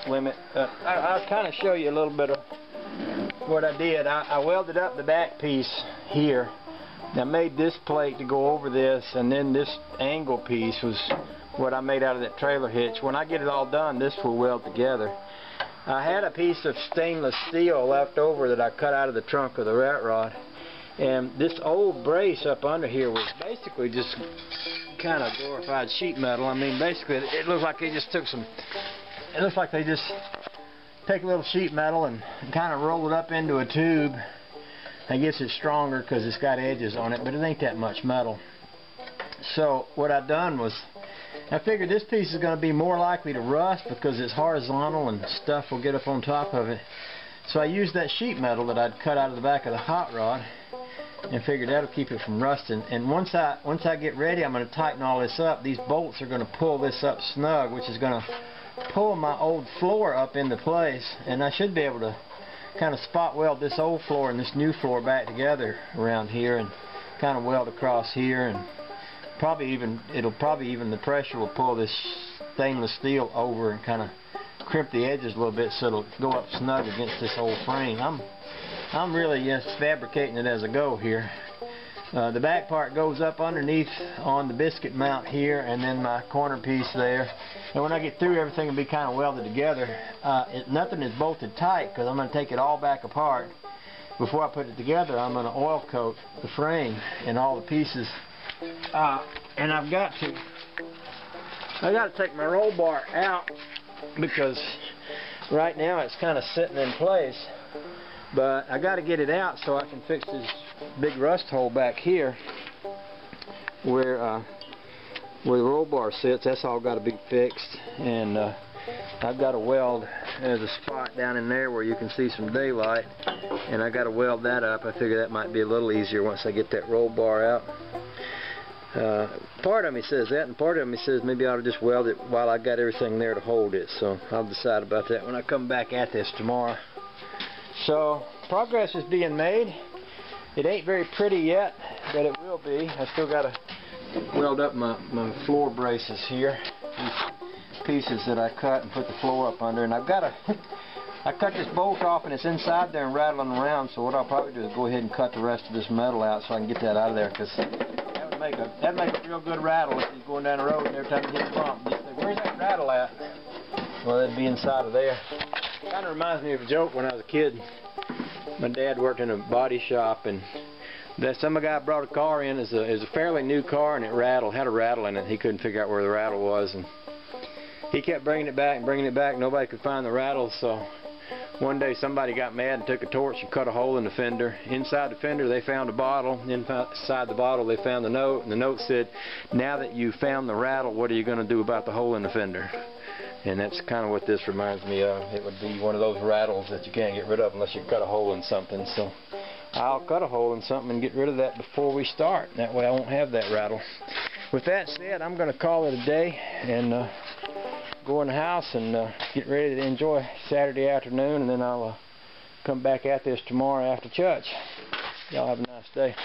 limit. I'll kind of show you a little bit of what I did. I welded up the back piece here. I made this plate to go over this, and then this angle piece was what I made out of that trailer hitch. When I get it all done, this will weld together. I had a piece of stainless steel left over that I cut out of the trunk of the rat rod, and this old brace up under here was basically just kind of glorified sheet metal. I mean, basically it looks like they just took some, it looks like they just take a little sheet metal and kind of roll it up into a tube. I guess it's stronger because it's got edges on it, but it ain't that much metal. So what I done was, I figured this piece is going to be more likely to rust because it's horizontal and stuff will get up on top of it. So I used that sheet metal that I'd cut out of the back of the hot rod and figured that'll keep it from rusting. And once I get ready, I'm going to tighten all this up. These bolts are going to pull this up snug, which is going to pull my old floor up into place, and I should be able to kind of spot weld this old floor and this new floor back together around here, and kind of weld across here, and the pressure will pull this stainless steel over and kind of crimp the edges a little bit so it'll go up snug against this old frame. I'm really just fabricating it as I go here. The back part goes up underneath on the biscuit mount here, and then my corner piece there. And when I get through, everything will be kind of welded together. Nothing is bolted tight because I'm going to take it all back apart. Before I put it together, I'm going to oil coat the frame and all the pieces. And I've got to take my roll bar out because right now it's kind of sitting in place. But I got to get it out so I can fix this big rust hole back here where the roll bar sits. That's all got to be fixed, and I've got to weld. There's a spot down in there where you can see some daylight, and I got to weld that up. I figure that might be a little easier once I get that roll bar out. Part of me says that, and part of me says maybe I ought to just weld it while I got everything there to hold it. So I'll decide about that when I come back at this tomorrow. So progress is being made. It ain't very pretty yet, but it will be. I still got to weld up my floor braces here. These pieces that I cut and put the floor up under, and I cut this bolt off and it's inside there and rattling around. So what I'll probably do is go ahead and cut the rest of this metal out so I can get that out of there, because that'd make a real good rattle if you're going down the road and every time you hit a bump, you say, "Where's that rattle at?" Well, it'd be inside of there. Kind of reminds me of a joke when I was a kid. My dad worked in a body shop, and some guy brought a car in. It was a fairly new car, and it had a rattle in it. He couldn't figure out where the rattle was, and he kept bringing it back and bringing it back. Nobody could find the rattle, so one day somebody got mad and took a torch and cut a hole in the fender. Inside the fender they found a bottle. Inside the bottle they found the note, and the note said, "Now that you found the rattle, what are you going to do about the hole in the fender?" And that's kind of what this reminds me of. It would be one of those rattles that you can't get rid of unless you cut a hole in something. So I'll cut a hole in something and get rid of that before we start. That way I won't have that rattle. With that said, I'm going to call it a day and go in the house and get ready to enjoy Saturday afternoon, and then I'll come back at this tomorrow after church. Y'all have a nice day.